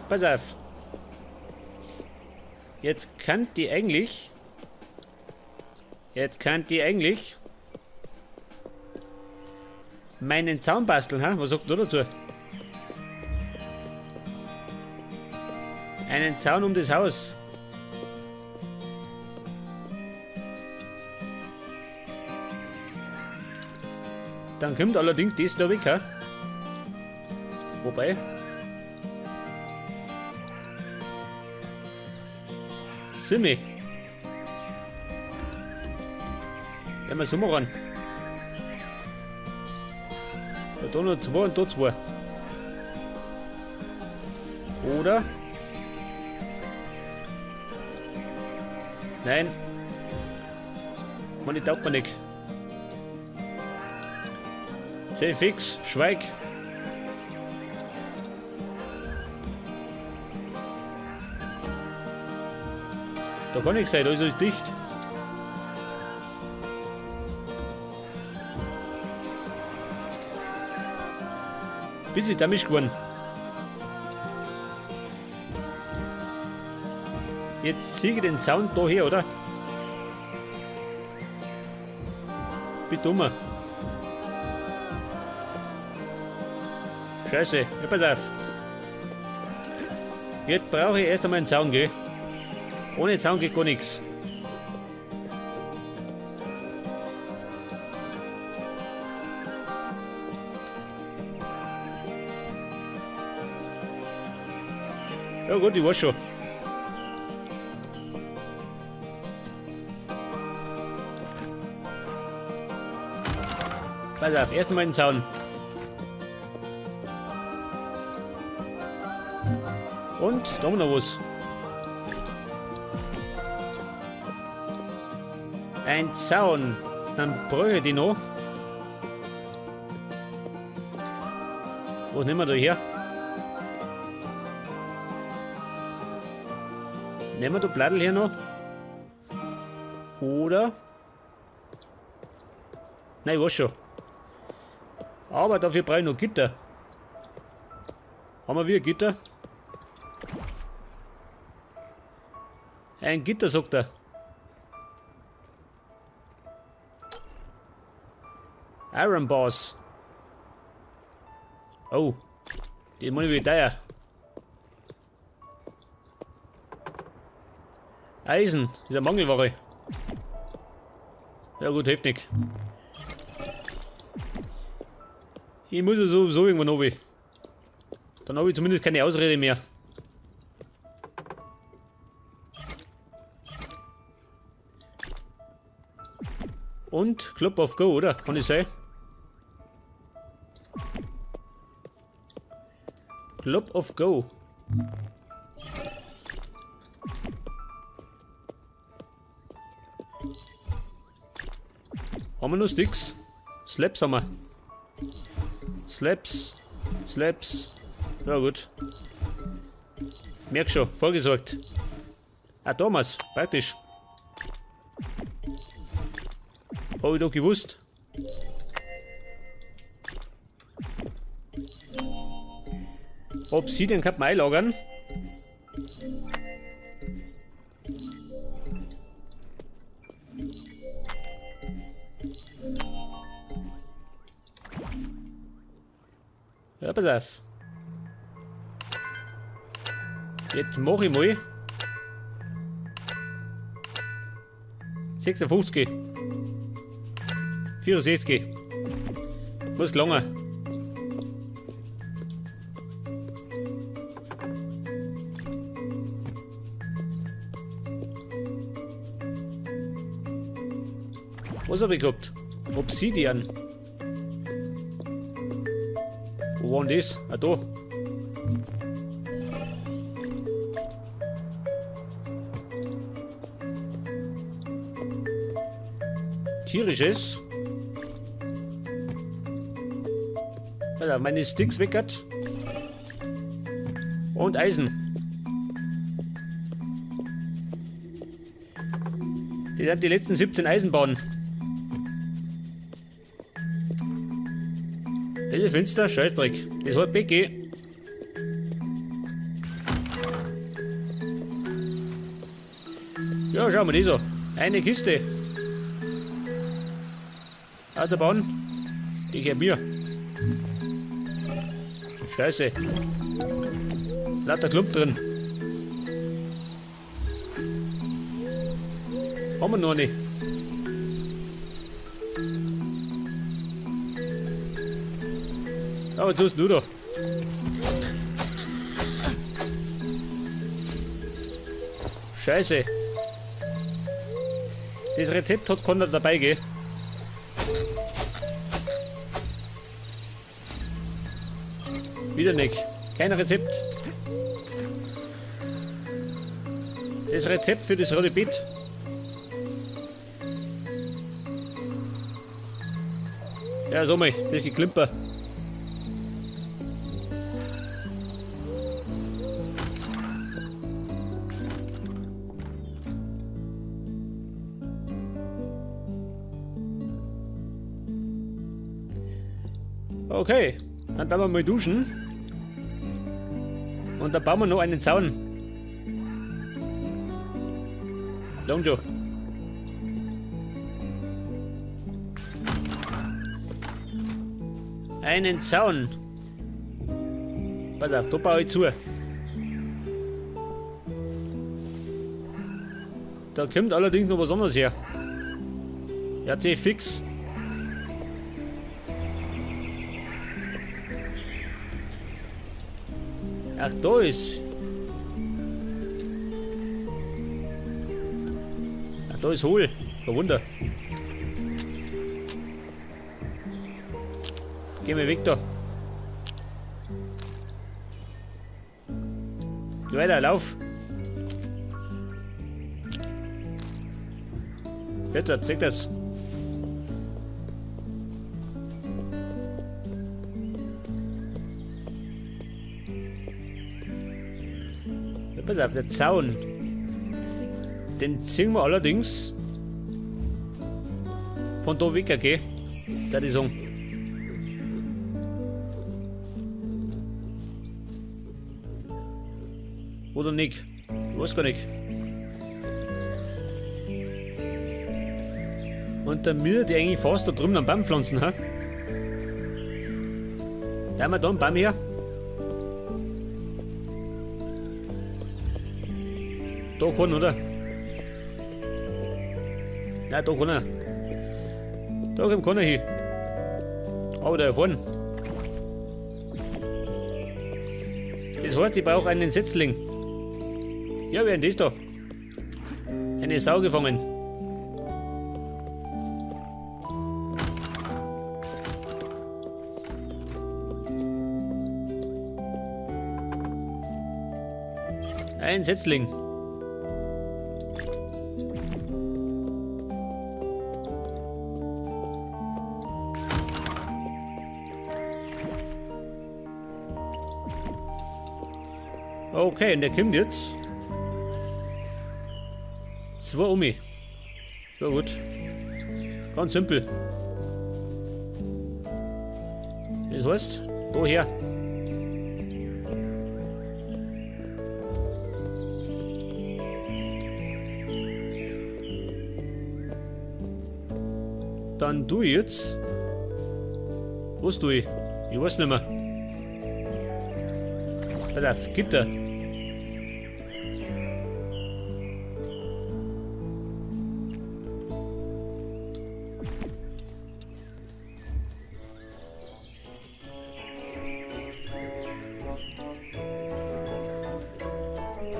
Pass auf. Jetzt kann die eigentlich meinen Zaun basteln, ha? Was sagt du dazu? Einen Zaun um das Haus. Dann kommt allerdings das da weg, ha? Wobei. Simmi. Wenn wir so machen. Da noch 2 und da 2. Oder? Nein. Man, ich taugt mir nicht. Sei fix, schweig. Da kann nichts sein, da ist alles dicht. Bis ich damit geworden. Jetzt ziehe ich den Zaun da her, oder? Wie dummer. Scheiße, ja, pass auf. Jetzt brauche ich erst einmal einen Zaun, gell? Ohne Zaun geht gar nichts. Ja gut, ich weiß schon. Pass auf, erst einmal den Zaun. Und da haben wir noch was. Ein Zaun. Dann brauche ich die noch. Was nehmen wir da her? Nehmen wir da Blattl hier noch? Oder? Nein, ich weiß schon. Aber dafür brauche ich noch Gitter. Haben wir wieder Gitter? Ein Gitter, sagt er. Iron Bars. Oh, die muss ich wieder teuer. Eisen, ist eine Mangelware. Ja gut, hilft nicht. Ich muss ja so irgendwann runter. Dann habe ich zumindest keine Ausrede mehr. Und Club of Go, oder? Kann ich sein? Club of Go. Haben wir noch Sticks? Slaps haben wir. Slaps. Ja gut. Merk schon, vorgesorgt. Ah, damals, praktisch. Habe ich doch gewusst. Obsidian kann man einlagern. Ja, pass auf. Jetzt mache ich mal 56. 64. Was lange? Was habe ich gehabt? Obsidian. Wo war denn das? Ah, da. Tierisches. Also meine Sticks weg hat. Und Eisen. Die sind die letzten 17 Eisenbahnen. Helle Fenster, Scheißdreck. Das hat BG. So, schauen wir die so. Eine Kiste. Aus der Bahn. Die gehört mir. Scheiße. Lauter Klump drin. Haben wir noch nicht. Aber was tust du da? Scheiße. Das Rezept hat keiner dabei, gell? Wieder nicht. Kein Rezept. Das Rezept für das rote Bett. Ja, so mal, das Geklimper. Okay, dann werden wir mal duschen. Und dann bauen wir noch einen Zaun. Long Joe. Einen Zaun. Pass auf, da baue ich zu. Da kommt allerdings noch was anderes her. Ja, fix. Ach, da ist. Ach, da ist hohl. Kein Wunder. Geh mal weg da. Geh weiter, lauf. Jetzt, zeig das. Pass auf, der Zaun. Den ziehen wir allerdings von da weg, okay? Da die sagen. Oder nicht? Ich weiß gar nicht. Und damit die eigentlich fast da drüben einen Baum pflanzen, ha? Da haben wir da einen Baum her. Da kann, oder? Nein, da kann er. Da kommt keiner hin. Aber da vorne. Das heißt, ich brauche einen Setzling. Ja, wer ist das da? Eine Sau gefangen. Ein Setzling. Okay, und der kommt jetzt. 2 Omi. Ja gut. Ganz simpel. Das heißt, da her. Dann tu ich jetzt. Was tue ich? Ich weiß nicht mehr. Pass auf, Gitter.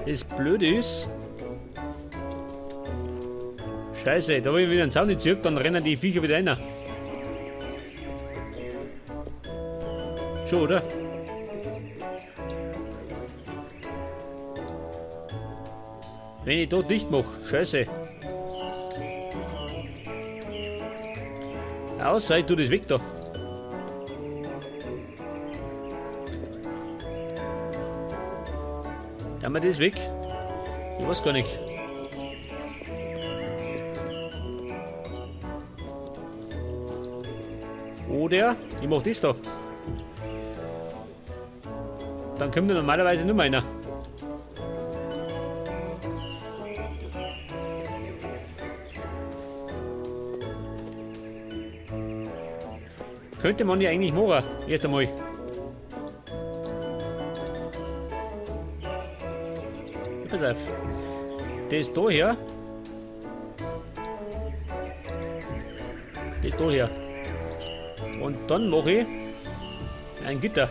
Das Blöde ist. Scheiße, da habe ich wieder einen Zaun gezirkt, dann rennen die Viecher wieder rein. Schon, oder? Wenn ich da dicht mache, scheiße. Außer ich tue das weg da. Haben wir das weg? Ich weiß gar nicht. Oder ich mach das da. Dann kommt ja normalerweise nur einer. Könnte man ja eigentlich machen. Erst einmal. Pass auf. Das da hier. Das da hier. Und dann mache ich ein Gitter.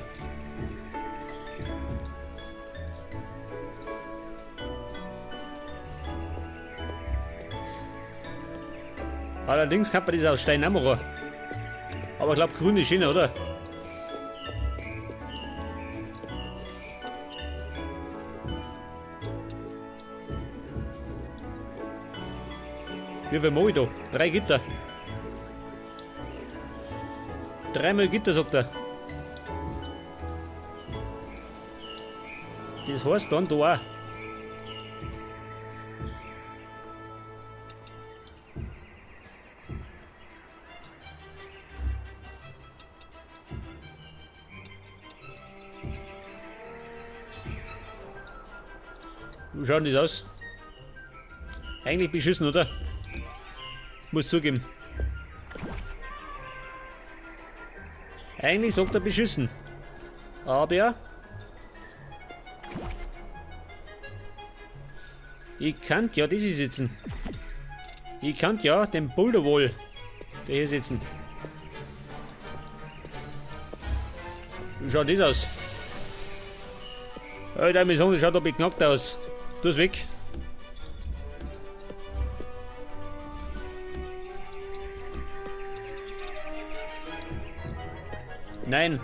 Allerdings kann man das aus Stein auch machen. Aber ich glaube, grün ist schöner, oder? Wie viel mache ich da? 3 Gitter. 3 Gitter, sagt er. Das heißt dann da auch. Wie schaut das aus? Eigentlich beschissen, oder? Muss zugeben. Eigentlich sagt er beschissen. Aber ich kann ja das hier sitzen. Ich kann ja den Boulderwall der hier sitzen. Wie schaut das aus? Alter, meine Sohn, das schaut doch beknackt aus. Tu es weg. Nein.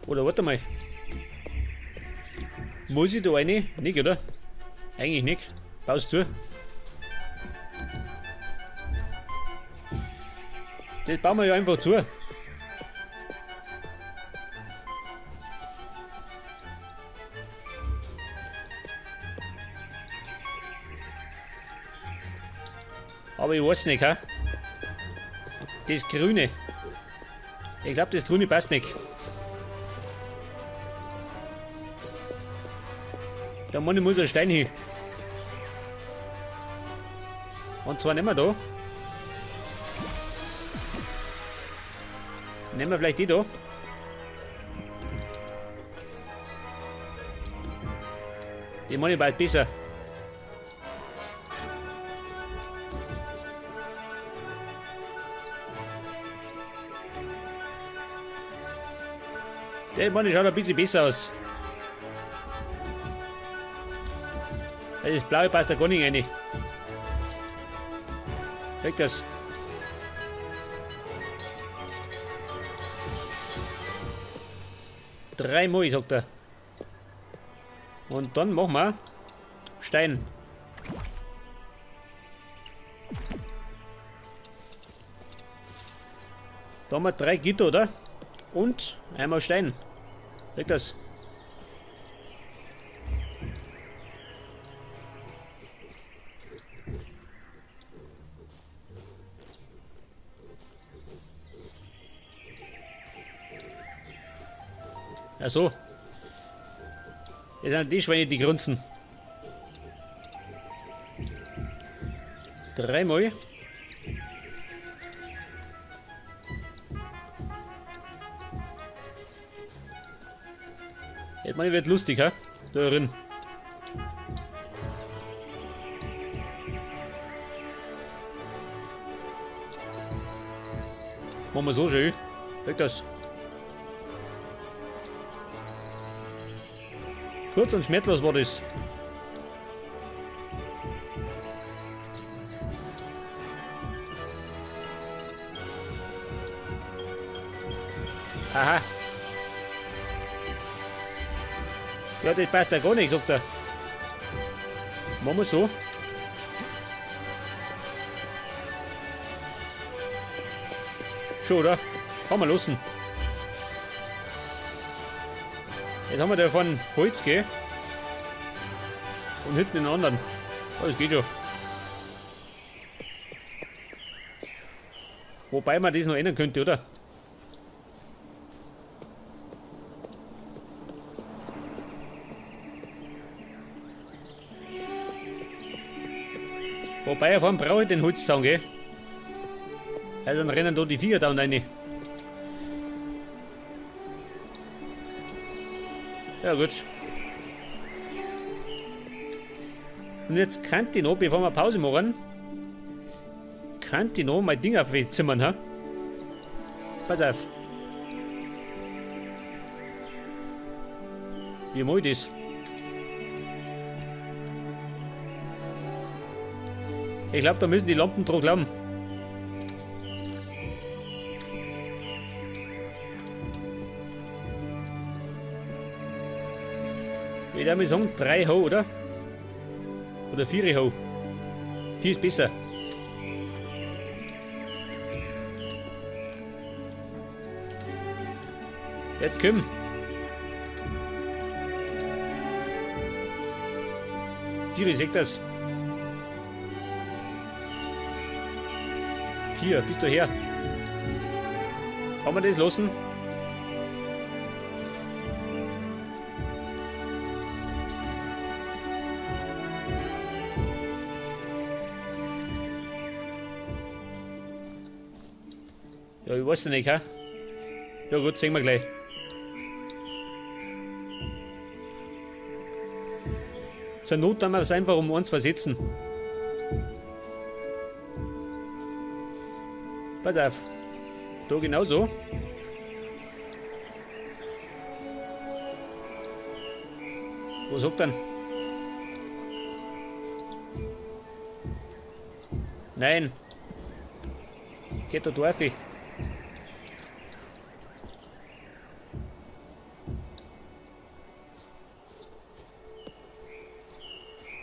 Oder warte mal. Muss ich da eine? Nicht, oder? Eigentlich nicht. Baust zu. Das bauen wir ja einfach zu. Aber ich weiß nicht, ha? Das Grüne. Ich glaube, das Grüne passt nicht. Da muss ein Stein hin. Und zwar nehmen wir da. Nehmen wir vielleicht die da. Die mache ich bald besser. Der Mann schaut ein bisschen besser aus. Das Blaue passt da gar nicht rein. Weg das. Dreimal, sagt er. Und dann machen wir Stein. Da haben wir 3 Gitter, oder? Und einmal Stein. Weg das. Ach so. Jetzt sind die Schweine, die grunzen. 3 Mal. Ich meine, wird lustig, ha? Da drin. Machen wir so schön. Weg das. Kurz und schmerzlos war das. Aha. Ja, das passt ja gar nicht, sagt er. Machen wir so. Schon, oder? Kann man lassen. Jetzt haben wir davon Holz, gell? Und hinten den anderen. Oh, das geht schon. Wobei man das noch ändern könnte, oder? Wobei, auf einmal brauche ich den Holzzaun, gell? Also dann rennen da die Viecher da rein. Ja gut. Und jetzt kann ich noch, bevor wir Pause machen, kann ich noch mein Ding aufzimmern, ha? Pass auf. Wie mache ich das? Ich glaube, da müssen die Lampen drauf glauben. Ich würde mal sagen 3 Ho, oder? Oder 4 Ho. 4 ist besser. Jetzt komm. Ich sehe das. 4, bist du her? Kann man das lassen? Ja, ich weiß nicht, ha? Ja gut, sehen wir gleich. Zur Not haben wir es einfach um 1 versetzen. Pass auf. Da genauso. Was sagt dann? Nein. Geht da drauf.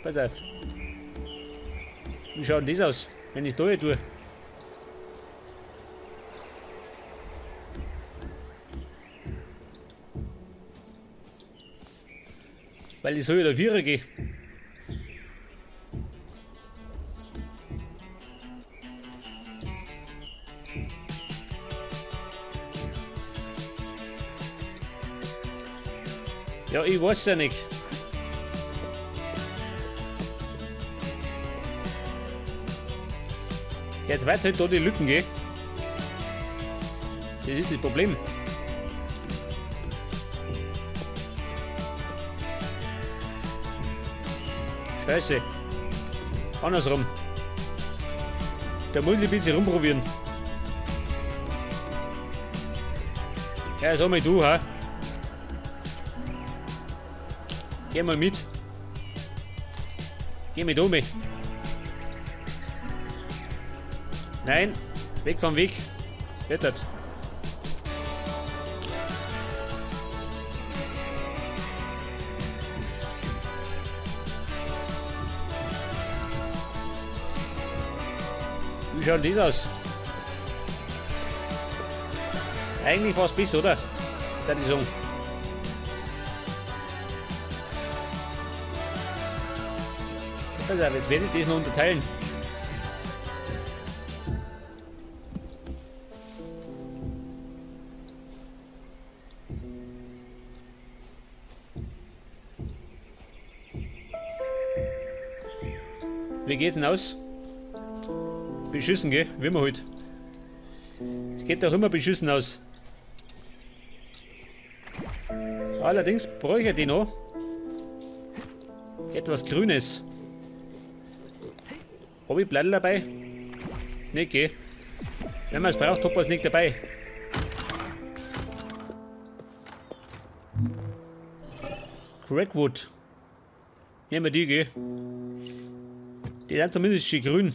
Pass auf. Wie schaut denn das aus, wenn ich es da tue? Weil ich so wieder 4 gehe. Ja, ich weiß ja nicht. Jetzt wird halt da die Lücken gehen. Das ist das Problem. Scheiße. Andersrum. Da muss ich ein bisschen rumprobieren. Ja, sag mal du, ha? Geh mal mit. Geh mit um. Nein, weg vom Weg. Wettert. Wie schaut das aus? Eigentlich fast bis, oder? Da die Song. Pass auf, jetzt werde ich das noch unterteilen. Wie geht's denn aus? Beschissen, gell? Wie immer halt. Es geht doch immer beschissen aus. Allerdings bräuchte ich die noch. Etwas Grünes. Habe ich Blattl dabei? Nicht, gell? Wenn man es braucht, hat man es nicht dabei. Crackwood. Nehmen wir die, gell? Die sind zumindest schön grün.